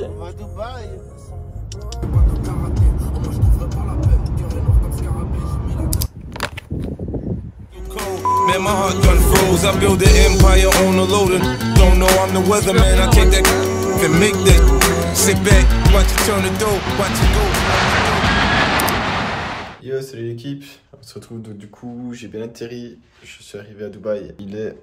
On va à Dubaï. Man, my heart done froze. I build an empire on a loader. Don't know I'm the weatherman. I take that and make that. Sit back, watch you turn the dough, watch you go. Yo, salut l'équipe. On se retrouve donc, du coup, j'ai bien atterri. Je suis arrivé à Dubaï. Il est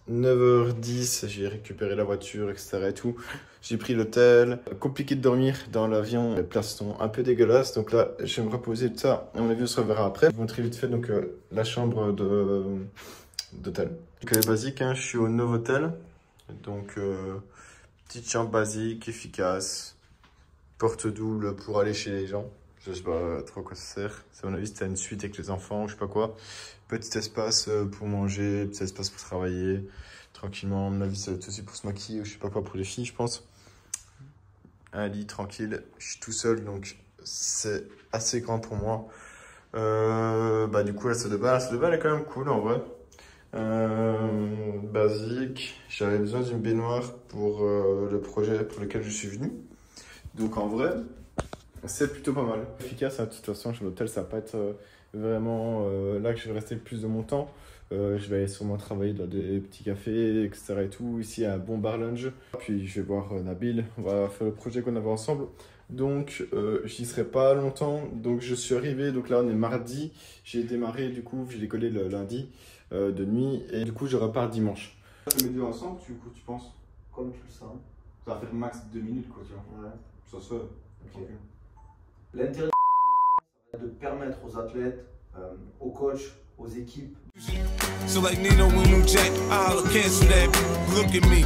9h10. J'ai récupéré la voiture, etc. et tout. J'ai pris l'hôtel. Compliqué de dormir dans l'avion. Les places sont un peu dégueulasses. Donc là, je vais me reposer tout ça. À mon avis, on se reverra après. Je vais vous montrer vite fait donc, la chambre d'hôtel. Donc elle est basique, hein. Je suis au Novotel. Donc, petite chambre basique, efficace. Porte double pour aller chez les gens. Je sais pas trop à quoi ça sert. À mon avis, c'était une suite avec les enfants, je sais pas quoi. Petit espace pour manger, petit espace pour travailler. Tranquillement, à mon avis, c'est aussi pour se maquiller ou je sais pas quoi pour les filles, je pense. Un lit tranquille. Je suis tout seul, donc c'est assez grand pour moi. Bah, du coup, la salle de bain elle est quand même cool en vrai. Basique. J'avais besoin d'une baignoire pour le projet pour lequel je suis venu. Donc en vrai, c'est plutôt pas mal. Efficace, hein. De toute façon, chez l'hôtel, ça va pas être vraiment là que je vais rester le plus de mon temps. Je vais aller sûrement travailler dans des petits cafés, etc. et tout. Ici, il y a un bon bar lunch. Puis je vais voir Nabil. On va faire le projet qu'on avait ensemble. Donc, j'y serai pas longtemps. Donc, je suis arrivé. Donc là, on est mardi. J'ai démarré, du coup, j'ai décollé le lundi de nuit. Et du coup, je repars dimanche. Les deux ensemble, tu penses? Comme tu le sens. Ça va faire max 2 minutes, quoi, tu vois. Ouais. Ça se fait. Okay. L'intérêt de permettre aux athlètes, aux coachs, aux équipes. So like Nino when New Jack, I'll cancel that. Look at me,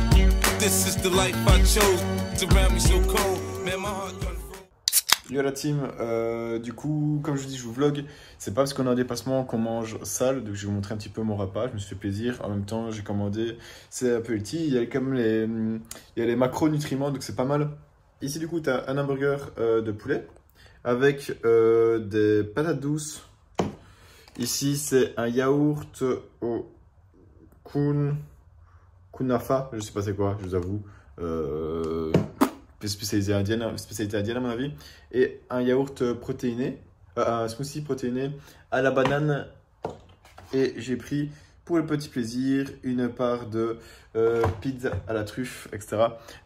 this is the life I chose. It's around me so cold, man, my heart done froze. Yo la team, du coup, comme je vous dis, je vous vlog. C'est pas parce qu'on est en déplacement qu'on mange sale, donc je vais vous montrer un petit peu mon repas. Je me suis fait plaisir. En même temps, j'ai commandé, c'est un peu healthy. Il y a quand même les macronutriments, donc c'est pas mal. Ici, du coup, tu as un hamburger de poulet avec des patates douces. Ici, c'est un yaourt au kunafa. Je sais pas c'est quoi, je vous avoue. Spécialité indienne à mon avis. Et un yaourt protéiné, un smoothie protéiné à la banane. Et j'ai pris, pour le petit plaisir, une part de pizza à la truffe, etc.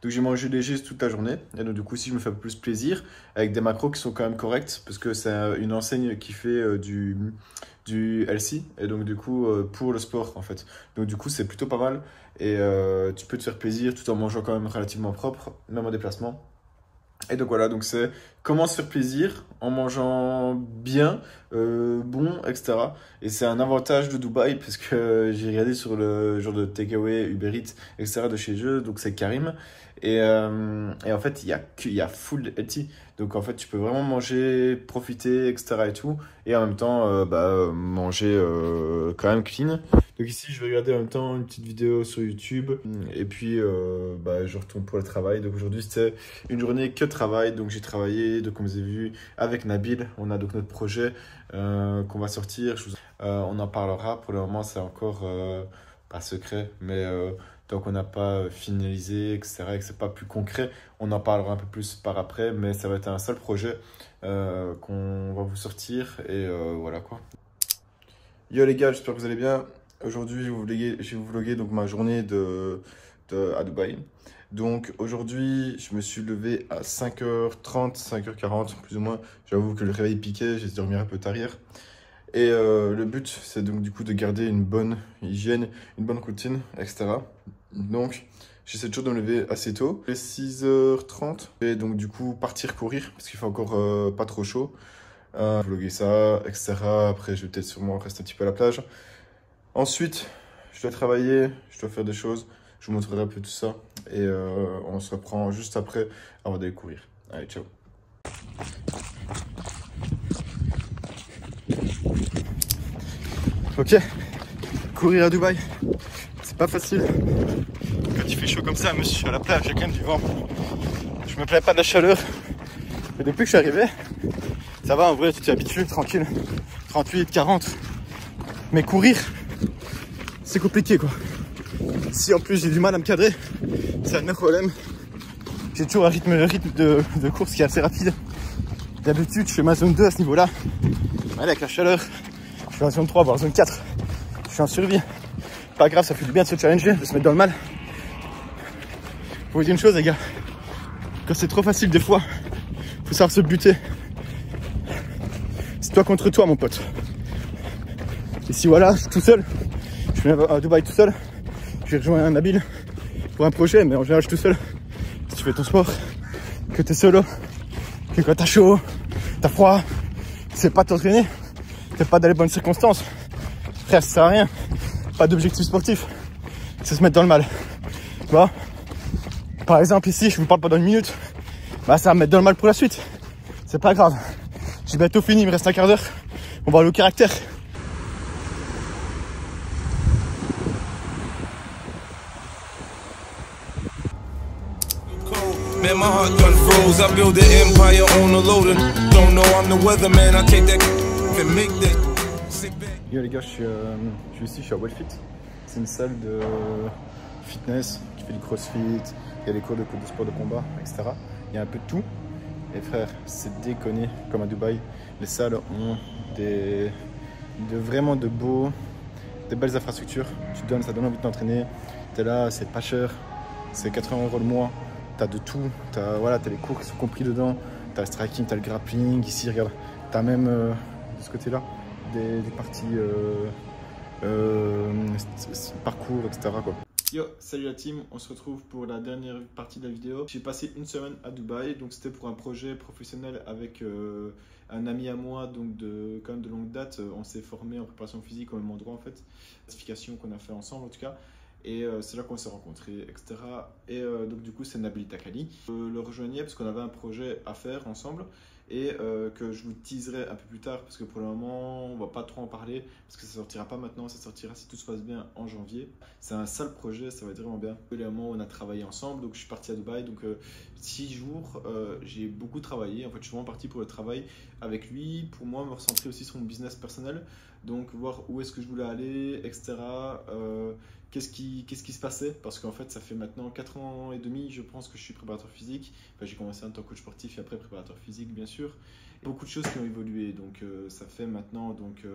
Donc j'ai mangé léger toute la journée. Et donc du coup, si je me fais un peu plus plaisir, avec des macros qui sont quand même corrects, parce que c'est une enseigne qui fait du healthy, et donc du coup, pour le sport en fait. Donc du coup, c'est plutôt pas mal. Et tu peux te faire plaisir tout en mangeant quand même relativement propre, même en déplacement. Et donc voilà, donc c'est comment se faire plaisir en mangeant bien, bon, etc. Et c'est un avantage de Dubaï parce que j'ai regardé sur le genre de takeaway, Uber Eats, etc. de chez eux, donc c'est Karim. Et en fait, il y a full healthy. Donc en fait, tu peux vraiment manger, profiter, etc. et tout. Et en même temps, manger quand même clean. Donc ici, je vais regarder en même temps une petite vidéo sur YouTube. Et puis, je retourne pour le travail. Donc aujourd'hui, c'était une journée que travail. Donc j'ai travaillé, donc comme vous avez vu, avec Nabil. On a donc notre projet qu'on va sortir. On en parlera. Pour le moment, c'est encore pas secret. Mais tant qu'on n'a pas finalisé, etc. et que c'est pas plus concret, on en parlera un peu plus par après. Mais ça va être un seul projet qu'on va vous sortir. Et voilà quoi. Yo les gars, j'espère que vous allez bien. Aujourd'hui, je vais vous vlogger donc, ma journée à Dubaï. Donc aujourd'hui, je me suis levé à 5h30, 5h40 plus ou moins. J'avoue que le réveil piquait, j'ai dormi un peu tard hier. Et le but, c'est donc du coup de garder une bonne hygiène, une bonne routine, etc. Donc, j'essaie toujours de me lever assez tôt. Il est 6h30. Et donc du coup, partir courir, parce qu'il fait encore pas trop chaud. Vlogger ça, etc. Après, je vais peut-être sûrement rester un petit peu à la plage. Ensuite, je dois travailler, je dois faire des choses. Je vous montrerai un peu tout ça. Et on se reprend juste après avant d'aller courir. Allez, ciao. Ok, courir à Dubaï, c'est pas facile. Quand il fait chaud comme ça, mais je suis à la plage, il y a quand même du vent. Je me plains pas de la chaleur. Et depuis que je suis arrivé, ça va en vrai, tu t'y habitues, tranquille. 38, 40. Mais courir, c'est compliqué quoi. Si en plus j'ai du mal à me cadrer, c'est un autre problème. J'ai toujours un rythme de course qui est assez rapide. D'habitude, je fais ma zone 2 à ce niveau-là. Allez, avec la chaleur, je fais la zone 3, voire la zone 4. Je suis en survie. Pas grave, ça fait du bien de se challenger, de se mettre dans le mal. Faut vous dire une chose, les gars. Quand c'est trop facile, des fois, faut savoir se buter. C'est toi contre toi, mon pote. Et si voilà, je suis tout seul, je suis à Dubaï tout seul, je vais rejoindre un Nabil pour un projet, mais en général, je suis tout seul. Si tu fais ton sport, que t'es solo, que quand t'as chaud, t'as froid, c'est pas t'entraîner, c'est pas dans les bonnes circonstances. Frère, ça sert à rien. Pas d'objectif sportif, c'est se mettre dans le mal. Tu vois, par exemple, ici, je vous parle pendant une minute, bah ça va me mettre dans le mal pour la suite. C'est pas grave. J'ai bientôt fini, il me reste un quart d'heure. On va aller au caractère. Man, my heart done froze. I build an empire on the loading. Don't know I'm the weatherman. I take that and make that. Sit back. Yo les gars, je suis ici, je suis à Wellfit. C'est une salle de fitness qui fait du crossfit, il y a des cours de sport de combat, etc. Il y a un peu de tout. Et frère, c'est déconné comme à Dubaï. Les salles ont vraiment des belles infrastructures. Ça donne envie de t'entraîner. T'es là, c'est pas cher, c'est 80 € le mois. T'as de tout, t'as les cours qui sont compris dedans, t'as le striking, t'as le grappling, ici regarde, t'as même de ce côté là des parties parcours, etc. quoi. Yo, salut la team, on se retrouve pour la dernière partie de la vidéo. J'ai passé une semaine à Dubaï, donc c'était pour un projet professionnel avec un ami à moi, donc quand même de longue date. On s'est formé en préparation physique au même endroit en fait, certification qu'on a fait ensemble en tout cas. Et c'est là qu'on s'est rencontrés, etc. Et donc du coup c'est Nabil Takali. Je le rejoignais parce qu'on avait un projet à faire ensemble et que je vous teaserai un peu plus tard parce que pour le moment on va pas trop en parler parce que ça sortira pas maintenant, ça sortira si tout se passe bien en janvier. C'est un sale projet, ça va être vraiment bien. Les moments où on a travaillé ensemble, donc je suis parti à Dubaï, donc 6 jours, j'ai beaucoup travaillé. En fait je suis vraiment parti pour le travail avec lui, pour moi me recentrer aussi sur mon business personnel, donc voir où est-ce que je voulais aller, etc. Qu'est-ce qui se passait, parce qu'en fait ça fait maintenant 4 ans et demi je pense que je suis préparateur physique. Enfin, j'ai commencé en tant que coach sportif et après préparateur physique bien sûr. Beaucoup de choses qui ont évolué, donc ça fait maintenant donc,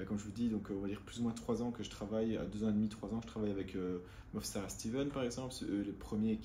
comme je vous dis, donc, on va dire plus ou moins 3 ans que je travaille, à 2 ans et demi, 3 ans je travaille avec Mofstar Steven par exemple. C'est eux les premiers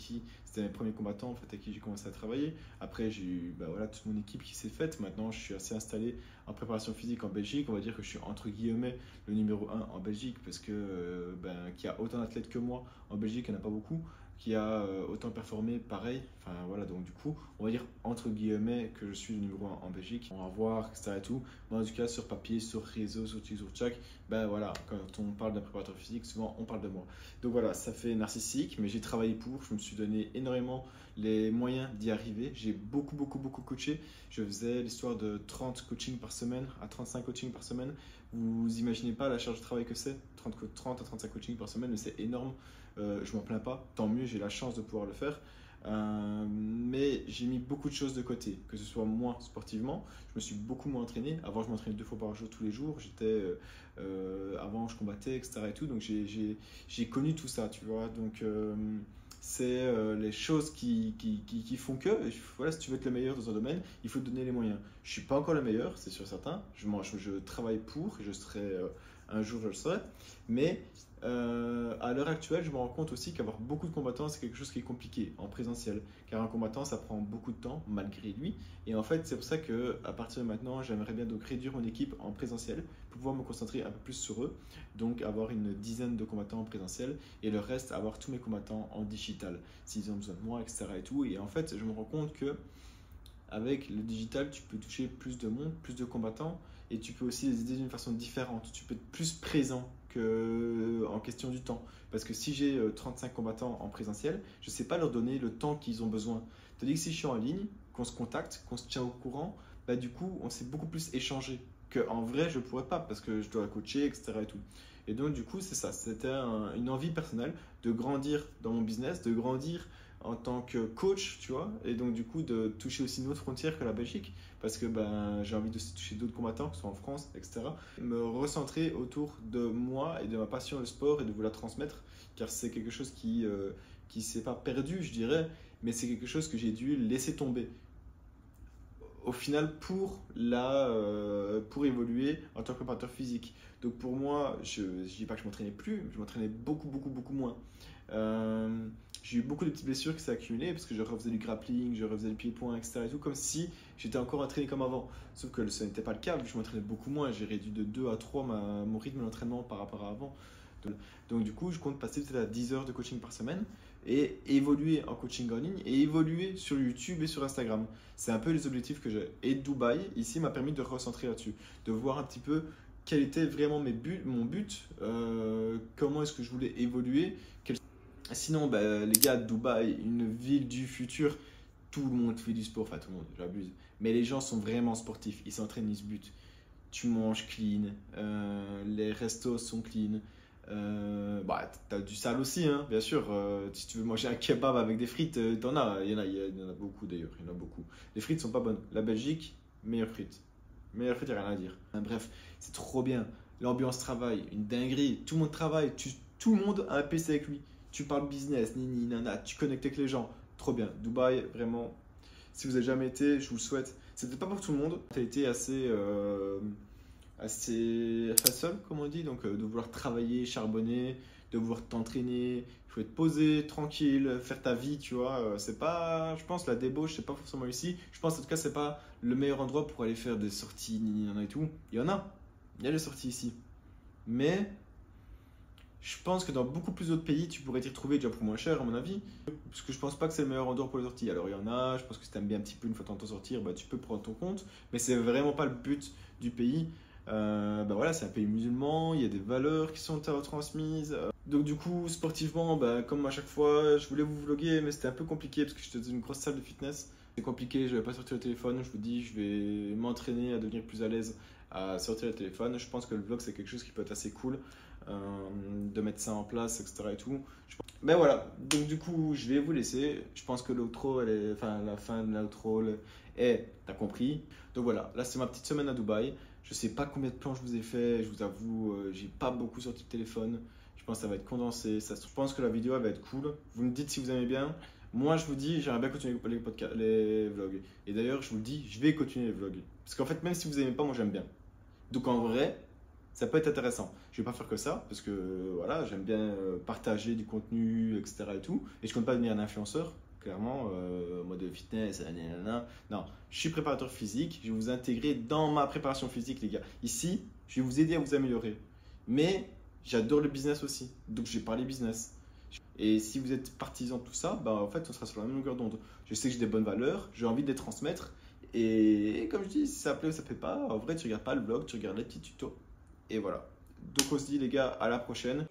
c'était mes premiers combattants en fait, avec qui j'ai commencé à travailler. Après j'ai eu toute mon équipe qui s'est faite. Maintenant je suis assez installé en préparation physique en Belgique. On va dire que je suis entre guillemets le numéro 1 en Belgique parce que qu'il y a autant d'athlètes que moi en Belgique, il n'y en a pas beaucoup qui a autant performé pareil. Enfin voilà, donc du coup on va dire entre guillemets que je suis le numéro 1 en Belgique. On va voir, etc. et tout. Moi en tout cas sur papier, sur réseau, sur chat, voilà, quand on parle d'un préparateur physique, souvent on parle de moi. Donc voilà, ça fait narcissique, mais j'ai travaillé pour, je me suis donné énormément les moyens d'y arriver. J'ai beaucoup coaché. Je faisais l'histoire de 30 coachings par semaine à 35 coachings par semaine. Vous imaginez pas la charge de travail que c'est, 30 à 35 coachings par semaine, mais c'est énorme. Je m'en plains pas, tant mieux, j'ai la chance de pouvoir le faire. Mais j'ai mis beaucoup de choses de côté, que ce soit moins sportivement. Je me suis beaucoup moins entraîné. Avant je m'entraînais 2 fois par jour tous les jours. Avant je combattais, etc. et tout. Donc j'ai connu tout ça, tu vois. Donc c'est les choses qui font que, voilà, si tu veux être le meilleur dans un domaine, il faut te donner les moyens. Je suis pas encore le meilleur, c'est sûr certain. Je travaille pour, je serai un jour je le serai. Mais à l'heure actuelle, je me rends compte aussi qu'avoir beaucoup de combattants, c'est quelque chose qui est compliqué en présentiel. Car un combattant, ça prend beaucoup de temps, malgré lui. Et en fait, c'est pour ça qu'à partir de maintenant, j'aimerais bien donc réduire mon équipe en présentiel pour pouvoir me concentrer un peu plus sur eux. Donc avoir une dizaine de combattants en présentiel et le reste, avoir tous mes combattants en digital, s'ils ont besoin de moi, etc. et tout. Et en fait, je me rends compte que avec le digital, tu peux toucher plus de monde, plus de combattants et tu peux aussi les aider d'une façon différente. Tu peux être plus présent en question du temps. Parce que si j'ai 35 combattants en présentiel, je ne sais pas leur donner le temps qu'ils ont besoin. Tandis que si je suis en ligne, qu'on se contacte, qu'on se tient au courant, du coup, on s'est beaucoup plus échangé qu'en vrai, je ne pourrais pas parce que je dois coacher, etc. et tout. Et donc du coup c'est ça, c'était une envie personnelle de grandir dans mon business, de grandir en tant que coach, tu vois, et donc du coup de toucher aussi une autre frontière que la Belgique, parce que j'ai envie de toucher d'autres combattants, que ce soit en France, etc. Me recentrer autour de moi et de ma passion le sport et de vous la transmettre, car c'est quelque chose qui s'est pas perdu, je dirais, mais c'est quelque chose que j'ai dû laisser tomber. Au final, pour évoluer en tant que préparateur physique. Donc pour moi, je ne dis pas que je m'entraînais plus, je m'entraînais beaucoup moins. J'ai eu beaucoup de petites blessures qui s'est accumulées parce que je refaisais du grappling, je refaisais du pied-point, etc. Et tout, comme si j'étais encore entraîné comme avant. Sauf que ce n'était pas le cas, vu que je m'entraînais beaucoup moins. J'ai réduit de 2 à 3 mon rythme d'entraînement par rapport à avant. Donc du coup, je compte passer peut-être à 10 heures de coaching par semaine et évoluer en coaching en ligne et évoluer sur YouTube et sur Instagram. C'est un peu les objectifs que j'ai. Et Dubaï, ici, m'a permis de recentrer là-dessus, de voir un petit peu quel était vraiment mon but, comment est-ce que je voulais évoluer. Sinon, les gars, Dubaï, une ville du futur, tout le monde fait du sport, enfin tout le monde, j'abuse. Mais les gens sont vraiment sportifs, ils s'entraînent, ils se butent. Tu manges clean, les restos sont clean. T'as du sale aussi, hein, bien sûr. Si tu veux manger un kebab avec des frites, t'en as. Il y en a beaucoup d'ailleurs. Il y en a beaucoup. Les frites sont pas bonnes. La Belgique, meilleures frites. Meilleures frites, il n'y a rien à dire. Bref, c'est trop bien. L'ambiance travail, une dinguerie. Tout le monde travaille. Tout le monde a un PC avec lui. Tu parles business, nini, nana. Tu connectes avec les gens. Trop bien. Dubaï, vraiment. Si vous n'avez jamais été, je vous le souhaite. C'était pas pour tout le monde. Ça a été assez hustle, comme on dit, donc de vouloir travailler, charbonner, de vouloir t'entraîner, il faut être posé, tranquille, faire ta vie, tu vois. C'est pas, je pense, la débauche, c'est pas forcément ici. Je pense en tout cas, c'est pas le meilleur endroit pour aller faire des sorties, et tout. Il y a des sorties ici, mais je pense que dans beaucoup plus d'autres pays, tu pourrais t'y retrouver déjà pour moins cher, à mon avis. Parce que je pense pas que c'est le meilleur endroit pour les sorties. Alors il y en a, je pense que si tu aimes bien un petit peu une fois de temps en sortir, tu peux prendre ton compte. Mais c'est vraiment pas le but du pays. Voilà, c'est un pays musulman, il y a des valeurs qui sont retransmises. Donc du coup, sportivement, comme à chaque fois, je voulais vous vlogger, mais c'était un peu compliqué parce que j'étais dans une grosse salle de fitness. C'est compliqué, je vais pas sortir le téléphone. Je vous dis, je vais m'entraîner à devenir plus à l'aise à sortir le téléphone. Je pense que le vlog, c'est quelque chose qui peut être assez cool. De mettre ça en place, etc. et tout. Mais voilà, donc du coup, je vais vous laisser. Je pense que l'outro, la fin de l'outro est, t'as compris. Donc voilà, là c'est ma petite semaine à Dubaï. Je sais pas combien de plans je vous ai fait, je vous avoue, j'ai pas beaucoup sorti le téléphone. Je pense que ça va être condensé. Je pense que la vidéo elle va être cool. Vous me dites si vous aimez bien. Moi, je vous dis, j'aimerais bien continuer les vlogs. Et d'ailleurs, je vous le dis, je vais continuer les vlogs. Parce qu'en fait, même si vous aimez pas, moi j'aime bien. Donc en vrai, ça peut être intéressant. Je vais pas faire que ça parce que voilà, j'aime bien partager du contenu, etc. et tout. Et je compte pas devenir un influenceur, clairement, mode fitness, nanana. Non, je suis préparateur physique. Je vais vous intégrer dans ma préparation physique, les gars. Ici, je vais vous aider à vous améliorer. Mais j'adore le business aussi. Donc, je vais parler business. Et si vous êtes partisan de tout ça, en fait, on sera sur la même longueur d'onde. Je sais que j'ai des bonnes valeurs, j'ai envie de les transmettre. Et comme je dis, si ça plaît ou ça plaît pas, en vrai, tu regardes pas le vlog, tu regardes les petits tutos. Et voilà. Donc on se dit les gars, à la prochaine.